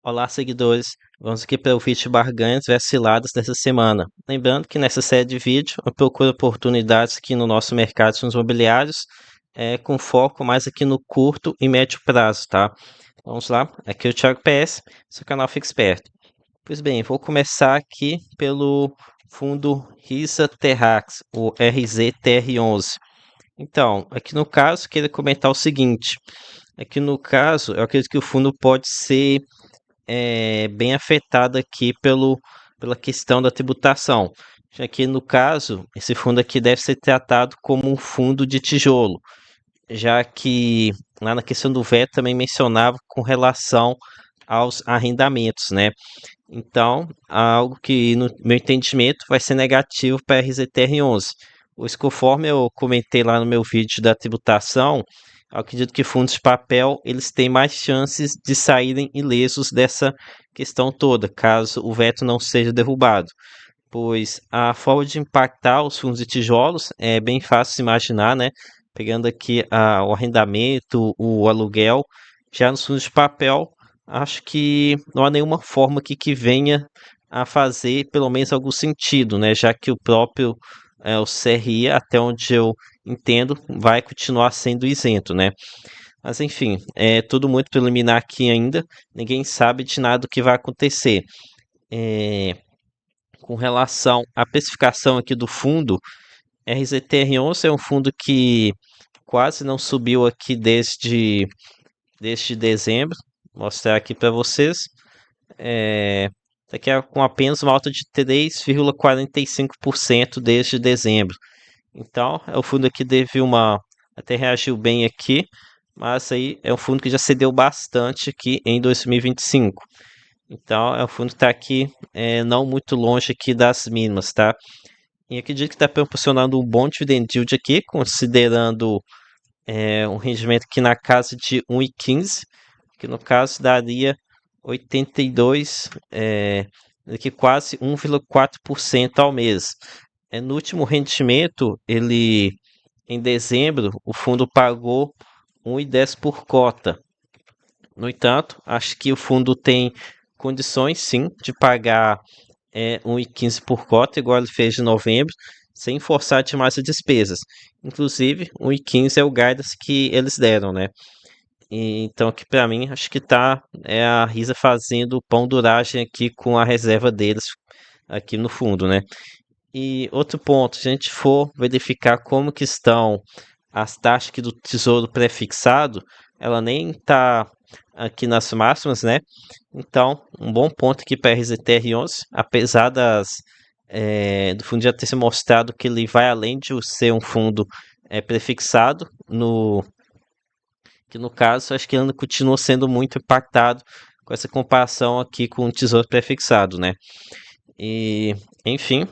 Olá, seguidores. Vamos aqui para o vídeo de barganhas versus ciladas dessa semana. Lembrando que nessa série de vídeo eu procuro oportunidades aqui no nosso mercado de fundos imobiliários, com foco mais aqui no curto e médio prazo, tá? Vamos lá, aqui é o Thiago PS, seu canal Fica Esperto. Pois bem, vou começar aqui pelo fundo RISA Terrax, o RZTR11. Então, aqui no caso, queria comentar o seguinte. Aqui no caso, eu acredito que o fundo pode ser bem afetada aqui pela questão da tributação. Já que, no caso, esse fundo aqui deve ser tratado como um fundo de tijolo, já que lá na questão do veto também mencionava com relação aos arrendamentos, né? Então, algo que, no meu entendimento, vai ser negativo para a RZTR11. Pois conforme eu comentei lá no meu vídeo da tributação, eu acredito que fundos de papel eles têm mais chances de saírem ilesos dessa questão toda, caso o veto não seja derrubado. Pois a forma de impactar os fundos de tijolos é bem fácil de imaginar, né? Pegando aqui o arrendamento, o aluguel, já nos fundos de papel, acho que não há nenhuma forma que venha a fazer pelo menos algum sentido, né? Já que o próprio o CRI, até onde eu entendo, vai continuar sendo isento, né? Mas enfim, é tudo muito preliminar aqui ainda, ninguém sabe de nada do que vai acontecer. É, com relação à precificação aqui do fundo, RZTR11 é um fundo que quase não subiu aqui desde dezembro. Vou mostrar aqui para vocês. É, Aqui é com apenas uma alta de 3,45% desde dezembro. Então, é o fundo que teve até reagiu bem aqui, mas aí é um fundo que já cedeu bastante aqui em 2025. Então, é um fundo que está aqui não muito longe aqui das mínimas, tá? E acredito que está proporcionando um bom dividend yield aqui, considerando um rendimento aqui na casa de 1,15, que no caso daria 82, aqui quase 1,4% ao mês. No último rendimento, em dezembro, o fundo pagou 1,10 por cota. No entanto, acho que o fundo tem condições sim de pagar 1,15 por cota, igual ele fez de novembro, sem forçar demais as despesas. Inclusive, 1,15 é o guidance que eles deram, né? Então, aqui para mim, acho que a Risa fazendo pão duragem aqui com a reserva deles aqui no fundo, né? E outro ponto, se a gente for verificar como que estão as taxas aqui do Tesouro pré-fixado, ela nem está aqui nas máximas, né? Então, um bom ponto aqui para a RZTR11, apesar do fundo já ter se mostrado que ele vai além de ser um fundo prefixado, que no caso, acho que ele ainda continua sendo muito impactado com essa comparação aqui com o Tesouro prefixado, né? E, enfim,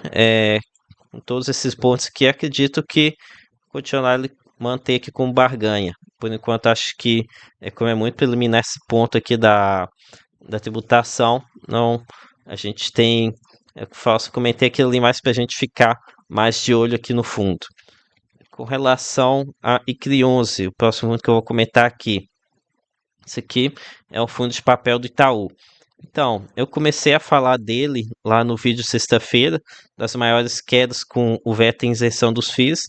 com todos esses pontos aqui, acredito que continuar ele manter aqui como barganha. Por enquanto, acho que, como é muito preliminar esse ponto aqui da tributação, não, a gente tem, comentei aquilo ali mais para a gente ficar mais de olho aqui no fundo. Com relação a ICRI11, o próximo fundo que eu vou comentar aqui, esse aqui é o fundo de papel do Itaú. Então, eu comecei a falar dele lá no vídeo sexta-feira, das maiores quedas com o veto em isenção dos FIIs,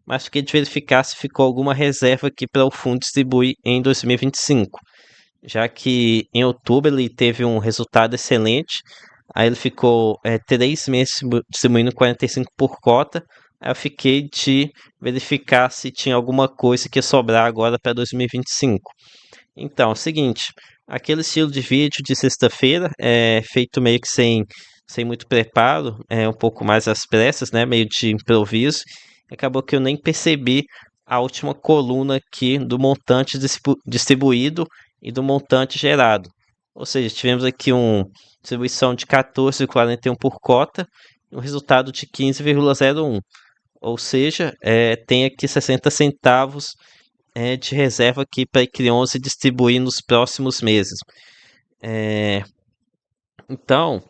mas fiquei de verificar se ficou alguma reserva aqui para o fundo distribuir em 2025, já que em outubro ele teve um resultado excelente, aí ele ficou 3 meses distribuindo 45 por cota, aí eu fiquei de verificar se tinha alguma coisa que ia sobrar agora para 2025. Então, é o seguinte, aquele estilo de vídeo de sexta-feira é feito meio que sem muito preparo, é um pouco mais às pressas, né, meio de improviso. Acabou que eu nem percebi a última coluna aqui do montante distribuído e do montante gerado. Ou seja, tivemos aqui uma distribuição de 14,41 por cota e um resultado de 15,01. Ou seja, tem aqui 60 centavos de reserva aqui para a Equilion distribuir nos próximos meses. É, então,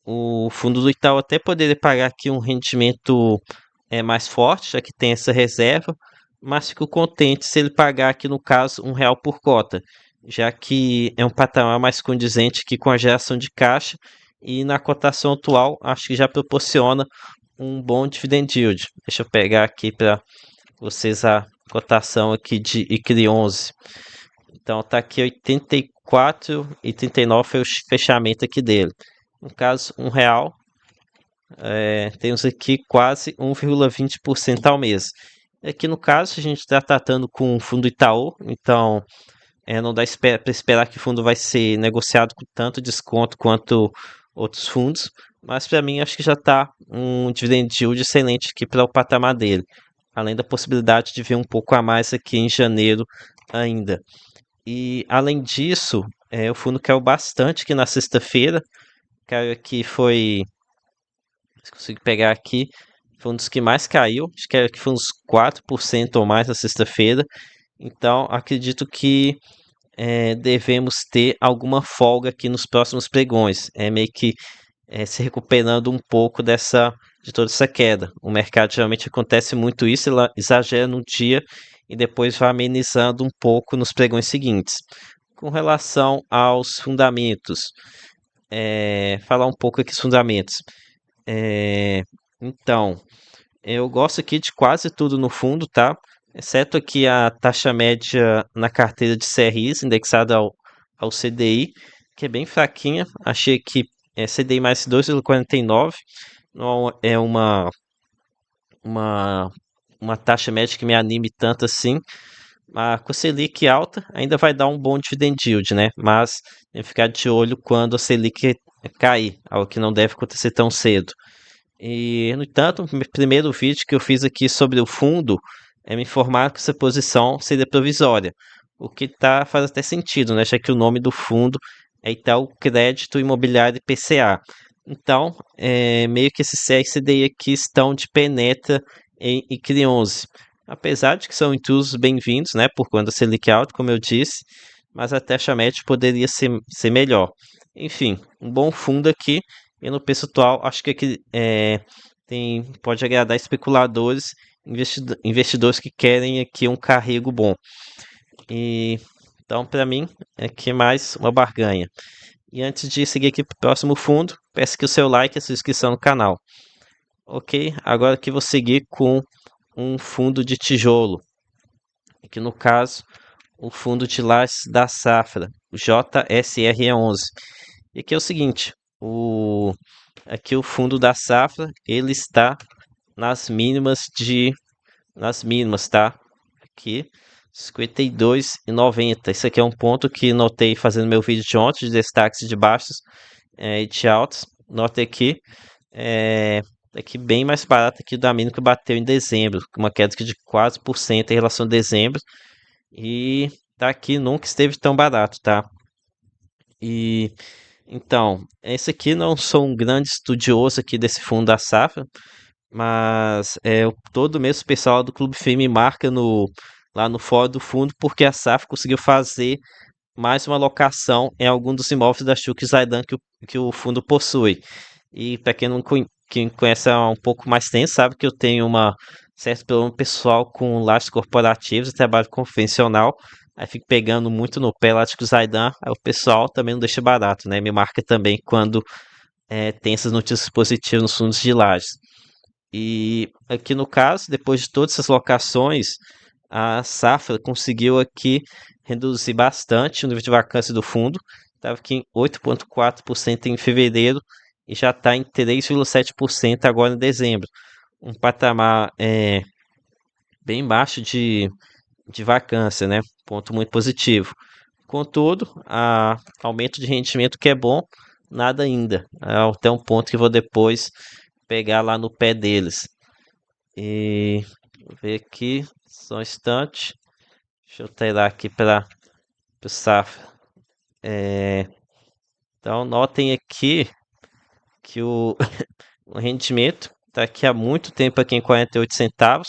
o fundo do Itaú até poderia pagar aqui um rendimento mais forte, já que tem essa reserva, mas fico contente se ele pagar aqui, no caso, R$ 1 por cota, já que é um patamar mais condizente que com a geração de caixa e na cotação atual acho que já proporciona um bom dividend yield. Deixa eu pegar aqui para vocês a cotação aqui de ICRI 11. Então tá aqui 84,39 foi o fechamento aqui dele. No caso, R$ 1, temos aqui quase 1,20% ao mês. Aqui no caso, a gente está tratando com o fundo Itaú, então não dá para esperar que o fundo vai ser negociado com tanto desconto quanto outros fundos, mas para mim acho que já está um dividend yield excelente aqui para o patamar dele, além da possibilidade de ver um pouco a mais aqui em janeiro ainda. E além disso, o fundo caiu bastante aqui na sexta-feira, caiu aqui foi, se consigo pegar aqui, foi um dos que mais caiu, acho que foi uns 4% ou mais na sexta-feira, então acredito que devemos ter alguma folga aqui nos próximos pregões. É meio que se recuperando um pouco de toda essa queda. O mercado geralmente acontece muito isso, ela exagera num dia e depois vai amenizando um pouco nos pregões seguintes. Com relação aos fundamentos, falar um pouco aqui dos fundamentos. É, então, eu gosto aqui de quase tudo no fundo, tá? Exceto aqui a taxa média na carteira de CRIs, indexada ao CDI, que é bem fraquinha. Achei que CDI mais 2,49 não é uma, uma taxa média que me anime tanto assim. Mas com a Selic alta, ainda vai dar um bom dividend yield, né? Mas tem que ficar de olho quando a Selic cair, algo que não deve acontecer tão cedo. E, no entanto, o primeiro vídeo que eu fiz aqui sobre o fundo é me informar que essa posição seria provisória, o que faz até sentido, né? Já que o nome do fundo é Itaú Crédito Imobiliário IPCA. Então, meio que esses CRCDI aqui estão de penetra em ICRI 11. Apesar de que são intrusos bem-vindos, né? Por conta da Selic alta, como eu disse, mas a taxa média poderia ser melhor. Enfim, um bom fundo aqui. E no preço atual, acho que aqui pode agradar especuladores, investidores que querem aqui um carrego bom. E então, para mim, aqui mais uma barganha. E antes de seguir aqui para o próximo fundo, peço que o seu like e a sua inscrição no canal. Ok, agora aqui vou seguir com um fundo de tijolo. Aqui no caso, o fundo de lajes da Safra, o JSR11. E aqui é o seguinte, aqui o fundo da Safra, ele está nas mínimas, tá? Aqui 52,90. Isso aqui é um ponto que notei fazendo meu vídeo de ontem de destaques de baixos e de altos. Notei aqui bem mais barato aqui da mínima que bateu em dezembro, com uma queda de quase por cento em relação a dezembro. E tá aqui nunca esteve tão barato, tá? E então, esse aqui não sou um grande estudioso aqui desse fundo da Safra, mas todo mês o pessoal do Clube FII me marca lá no fórum do fundo porque a Safra conseguiu fazer mais uma locação em algum dos imóveis da Chuck Zaidan que o fundo possui. E para quem não quem conhece há um pouco mais tempo, sabe que eu tenho uma certo problema pessoal com lajes corporativos e trabalho convencional. Aí fico pegando muito no pé lá de Zaidan, aí o pessoal também não deixa barato, né? Me marca também quando tem essas notícias positivas nos fundos de lajes. E aqui no caso, depois de todas essas locações, a Safra conseguiu aqui reduzir bastante o nível de vacância do fundo. Estava aqui em 8,4% em fevereiro e já está em 3,7% agora em dezembro. Um patamar bem baixo de vacância, né? Ponto muito positivo. Contudo, aumento de rendimento que é bom, nada ainda. Até um ponto que vou depois pegar lá no pé deles. E vou ver aqui, só um instante. Deixa eu alterar aqui para o Safra. Então, notem aqui que o rendimento está aqui há muito tempo aqui em 48 centavos.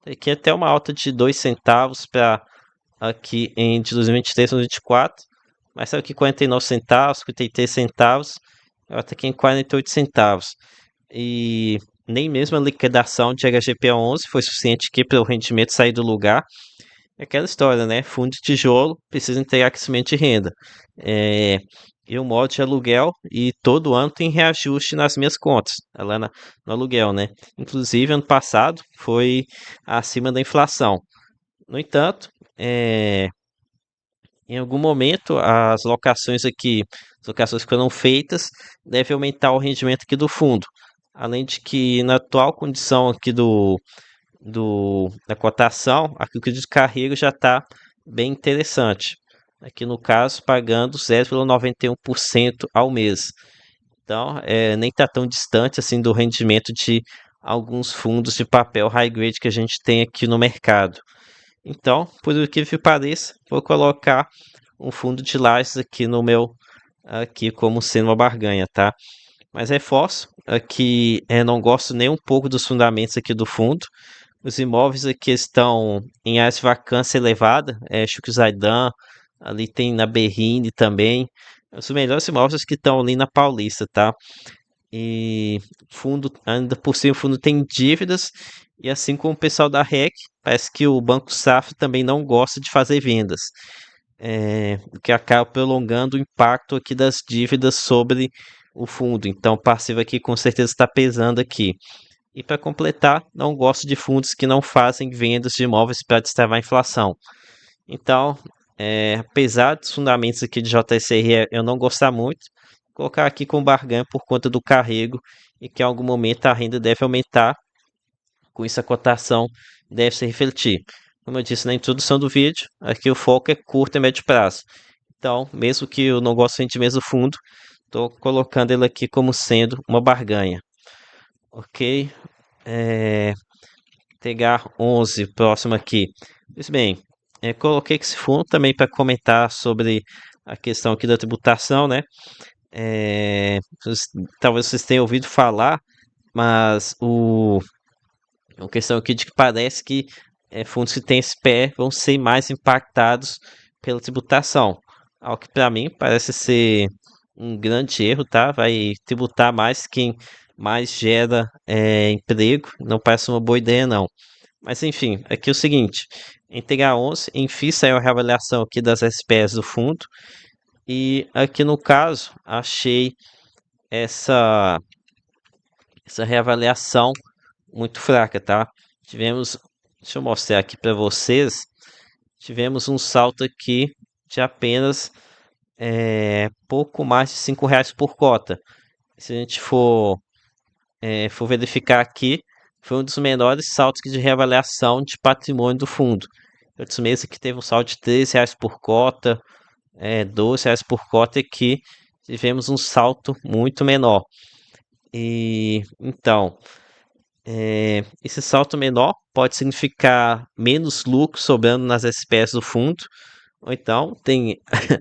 Aqui até uma alta de 2 centavos para aqui em de 2023 a 2024. Mas saiu aqui 49 centavos, 53 centavos. Agora está aqui em 48 centavos. E nem mesmo a liquidação de HGP11 foi suficiente aqui para o rendimento sair do lugar. É aquela história, né? Fundo de tijolo precisa entregar crescimento de renda. É, eu moro de aluguel e todo ano tem reajuste nas minhas contas, no aluguel, né? Inclusive, ano passado foi acima da inflação. No entanto, em algum momento as locações que foram feitas, devem aumentar o rendimento aqui do fundo. Além de que, na atual condição aqui da cotação, aqui o crédito de carrego já está bem interessante. Aqui no caso, pagando 0,91% ao mês. Então, nem está tão distante assim do rendimento de alguns fundos de papel high grade que a gente tem aqui no mercado. Então, por incrível que pareça, vou colocar um fundo de lajes aqui no meu aqui como sendo uma barganha, tá? Mas reforço que não gosto nem um pouco dos fundamentos aqui do fundo. Os imóveis aqui estão em áreas de vacância elevada, Chucre Zaidan, ali tem na Berrine também. Os melhores imóveis que estão ali na Paulista, tá? E fundo, ainda por cima, o fundo tem dívidas, e assim como o pessoal da REC, parece que o Banco Safra também não gosta de fazer vendas, o que acaba prolongando o impacto aqui das dívidas sobre o fundo. Então, o passivo aqui com certeza está pesando aqui. E para completar, não gosto de fundos que não fazem vendas de imóveis para destravar a inflação. Então, apesar dos fundamentos aqui de JSR eu não gostar muito, colocar aqui com barganha por conta do carrego e que em algum momento a renda deve aumentar, com isso a cotação deve se refletir. Como eu disse na introdução do vídeo, aqui o foco é curto e médio prazo. Então, mesmo que eu não goste do rendimento do fundo, estou colocando ele aqui como sendo uma barganha. Ok? É, pegar 11, próximo aqui. Pois bem, coloquei esse fundo também para comentar sobre a questão aqui da tributação, né? Talvez vocês tenham ouvido falar, mas a questão aqui de que parece que fundos que têm SPE vão ser mais impactados pela tributação. Ao que para mim parece ser um grande erro, tá? Vai tributar mais quem mais gera emprego. Não parece uma boa ideia, não. Mas enfim, aqui é o seguinte, em TH11, enfim, saiu a reavaliação aqui das SPS do fundo, e aqui no caso, achei essa, essa reavaliação muito fraca, tá? Tivemos, deixa eu mostrar aqui para vocês, tivemos um salto aqui de apenas pouco mais de R$ 5 por cota. Se a gente for verificar aqui, foi um dos menores saltos de reavaliação de patrimônio do fundo. Outros meses que teve um saldo de R$ 13 por cota, R$ 12 por cota, e aqui tivemos um salto muito menor. E então, esse salto menor pode significar menos lucro sobrando nas SPS do fundo, ou então tem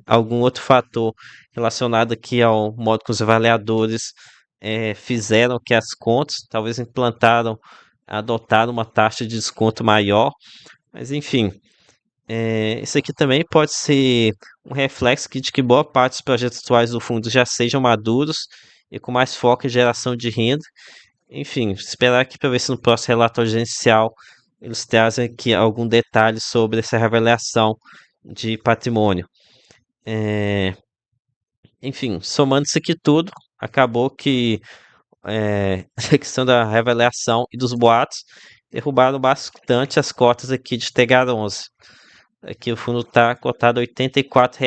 algum outro fator relacionado aqui ao modo que os avaliadores fizeram que as contas, talvez adotaram uma taxa de desconto maior, mas enfim, isso aqui também pode ser um reflexo de que boa parte dos projetos atuais do fundo já sejam maduros e com mais foco em geração de renda. Enfim, esperar aqui para ver se no próximo relatório gerencial eles trazem aqui algum detalhe sobre essa reavaliação de patrimônio. Enfim, somando isso aqui tudo, acabou que a questão da reavaliação e dos boatos derrubaram bastante as cotas aqui de TH11. Aqui o fundo está cotado a R$ 84,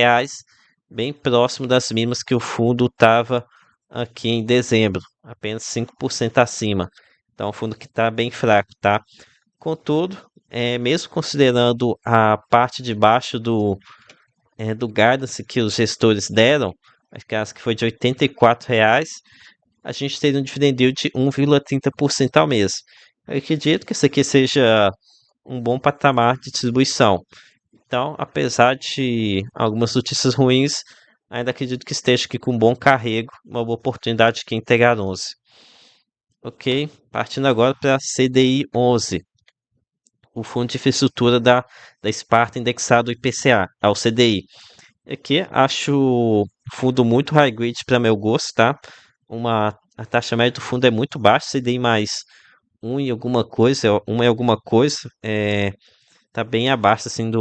bem próximo das mínimas que o fundo estava aqui em dezembro, apenas 5% acima. Então, o fundo que está bem fraco, tá? Contudo, mesmo considerando a parte de baixo do guidance que os gestores deram, aquelas que foi de R$ 84, a gente teria um dividend yield de 1,30% ao mês. Eu acredito que isso aqui seja um bom patamar de distribuição. Então, apesar de algumas notícias ruins, ainda acredito que esteja aqui com um bom carrego, uma boa oportunidade aqui em Tegar 11. Ok, partindo agora para CDI 11, o Fundo de Infraestrutura da Sparta indexado ao IPCA, ao CDI. Aqui acho o fundo muito high grade para meu gosto, tá? A taxa média do fundo é muito baixa, CDI mais um e alguma coisa, uma e alguma coisa. tá bem abaixo assim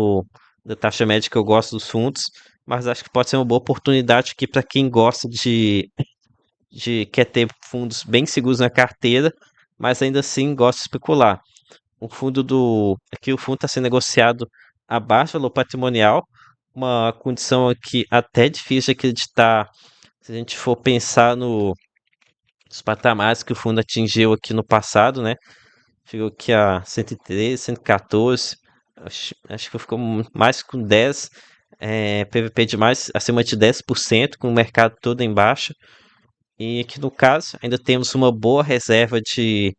da taxa média que eu gosto dos fundos, mas acho que pode ser uma boa oportunidade aqui para quem gosta de quer ter fundos bem seguros na carteira, mas ainda assim gosta de especular. Aqui o fundo está sendo negociado abaixo do valor patrimonial, uma condição aqui até difícil de acreditar se a gente for pensar nos patamares que o fundo atingiu aqui no passado, né? Chegou aqui a 113, 114, acho que ficou mais com 10, PVP de mais acima de 10%, com o mercado todo em baixa. E aqui no caso, ainda temos uma boa reserva de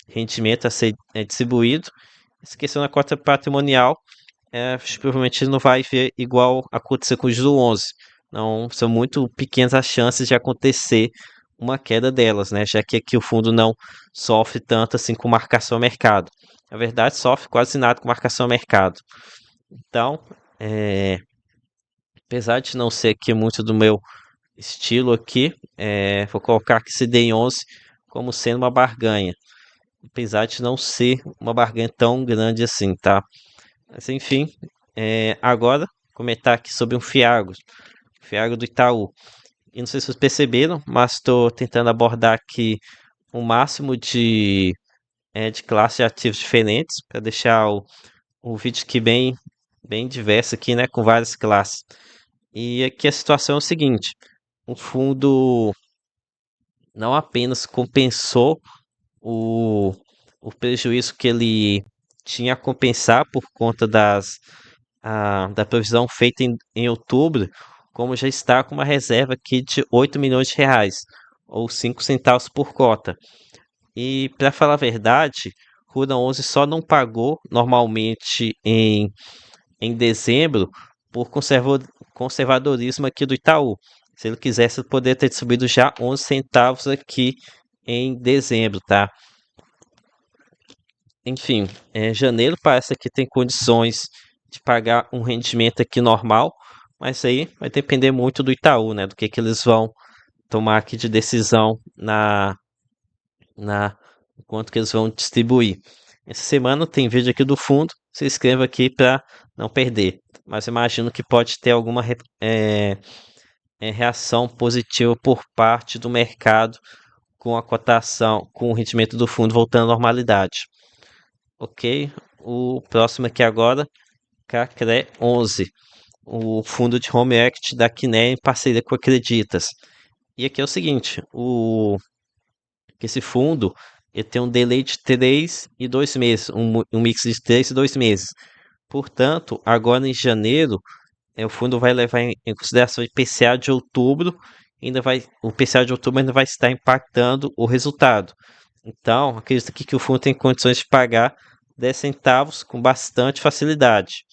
rendimento a ser distribuído. Essa questão da cota patrimonial, acho que provavelmente não vai ver igual aconteceu com os do 11. Não, são muito pequenas as chances de acontecer uma queda delas, né? Já que aqui o fundo não sofre tanto assim com marcação a mercado. Na verdade, sofre quase nada com marcação a mercado. Então, é, apesar de não ser aqui muito do meu estilo aqui, vou colocar aqui CDI 11 como sendo uma barganha, apesar de não ser uma barganha tão grande assim, tá? Mas enfim, agora comentar aqui sobre um Fiagro do Itaú. E não sei se vocês perceberam, mas estou tentando abordar aqui o máximo de classes de ativos diferentes para deixar o vídeo aqui bem diverso aqui, né, com várias classes. E aqui a situação é o seguinte: o fundo não apenas compensou o, o prejuízo que ele tinha a compensar por conta da previsão feita em outubro, como já está com uma reserva aqui de 8 milhões de reais, ou 5 centavos por cota. E, para falar a verdade, Ruda 11 só não pagou normalmente em dezembro por conservadorismo aqui do Itaú. Se ele quisesse, ele poderia ter subido já 11 centavos aqui em dezembro, tá? Enfim, janeiro parece que tem condições de pagar um rendimento aqui normal, mas aí vai depender muito do Itaú, né? Do que eles vão tomar aqui de decisão na quanto que eles vão distribuir. Essa semana tem vídeo aqui do fundo, se inscreva aqui para não perder. Mas imagino que pode ter alguma reação positiva por parte do mercado com a cotação, com o rendimento do fundo voltando à normalidade. Ok? O próximo aqui agora, CACRE 11, o fundo de Home Equity da Quiné em parceria com a Acreditas. E aqui é o seguinte, esse fundo ele tem um delay de 3 e 2 meses, um mix de 3 e 2 meses. Portanto, agora em janeiro, o fundo vai levar em consideração o IPCA de outubro, o IPCA de outubro ainda vai estar impactando o resultado. Então, acredito aqui que o fundo tem condições de pagar 10 centavos com bastante facilidade.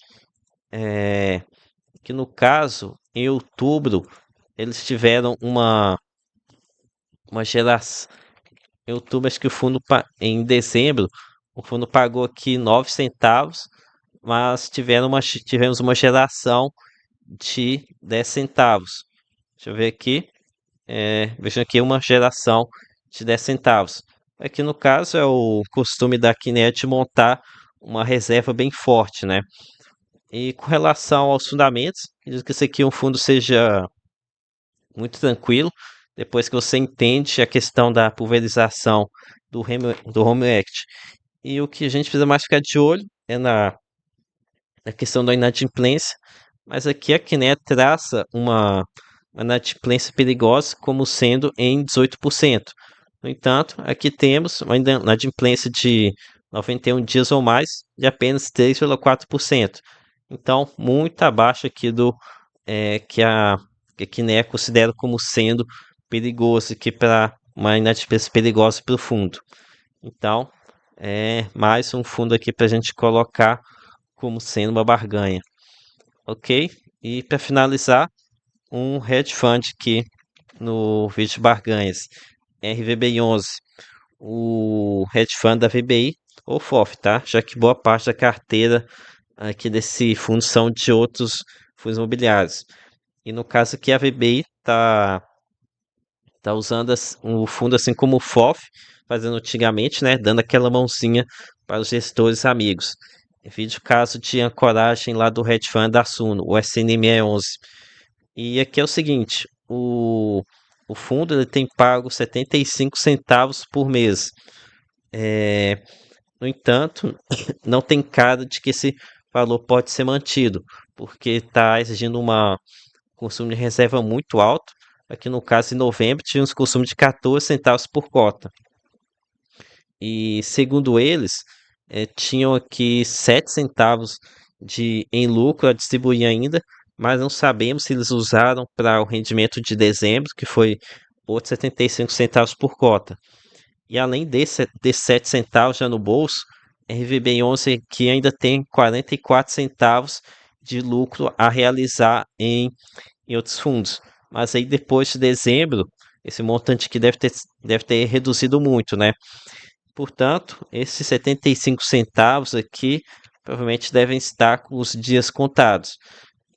Que no caso, em outubro, eles tiveram uma geração. Em outubro, acho que em dezembro, o fundo pagou aqui 9 centavos, mas tivemos uma geração de 10 centavos. Deixa eu ver aqui. Veja aqui uma geração de 10 centavos. Aqui no caso é o costume da Kinet montar uma reserva bem forte, né? E com relação aos fundamentos, diz que esse aqui um fundo seja muito tranquilo, depois que você entende a questão da pulverização do Home Act. E o que a gente precisa mais ficar de olho é na questão da inadimplência, mas aqui a Kinet traça uma inadimplência perigosa como sendo em 18%. No entanto, aqui temos uma inadimplência de 91 dias ou mais de apenas 3,4%. Então, muito abaixo aqui do que a Kiné considera como sendo perigoso aqui para uma inadimplência perigosa para o fundo. Então, é mais um fundo aqui para a gente colocar como sendo uma barganha, ok? E para finalizar, um hedge fund aqui no vídeo de barganhas, RVBI 11, o hedge fund da VBI ou FOF, tá? Já que boa parte da carteira aqui desse fundo são de outros fundos imobiliários. E no caso aqui a VBI tá usando o fundo assim como o FOF, fazendo antigamente, né? Dando aquela mãozinha para os gestores amigos. Vídeo o caso de ancoragem lá do hedge fund da Suno, o SNME11. E aqui é o seguinte, o fundo ele tem pago 75 centavos por mês. No entanto, não tem cara de que esse valor pode ser mantido, porque está exigindo um consumo de reserva muito alto. Aqui no caso, em novembro, tinha uns consumos de 14 centavos por cota. E segundo eles, tinham aqui 7 centavos em lucro a distribuir ainda, mas não sabemos se eles usaram para o rendimento de dezembro, que foi outros 75 centavos por cota. E além desses 7 centavos já no bolso, RVB11 aqui ainda tem 44 centavos de lucro a realizar em outros fundos. Mas aí depois de dezembro, esse montante aqui deve ter reduzido muito, né? Portanto, esses 75 centavos aqui provavelmente devem estar com os dias contados.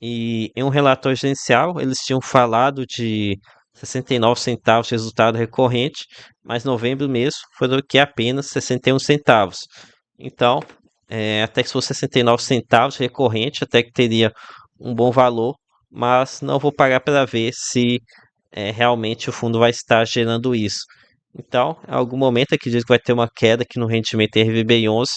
E em um relatório gerencial, eles tinham falado de 69 centavos de resultado recorrente, mas novembro mesmo foram aqui apenas 61 centavos. Então, até que se fosse 69 centavos recorrente, até que teria um bom valor, mas não vou pagar para ver se realmente o fundo vai estar gerando isso. Então, em algum momento acredito que vai ter uma queda aqui no rendimento RVB11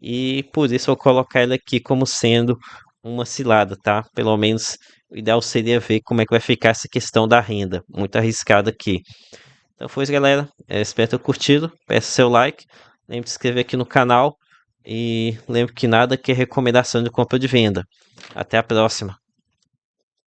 e por isso eu vou colocar ele aqui como sendo uma cilada, tá? Pelo menos o ideal seria ver como é que vai ficar essa questão da renda, muito arriscado aqui. Então foi isso, galera. Espero ter curtido. Peça seu like. Lembre de se inscrever aqui no canal. E lembre que nada que é recomendação de compra ou de venda. Até a próxima.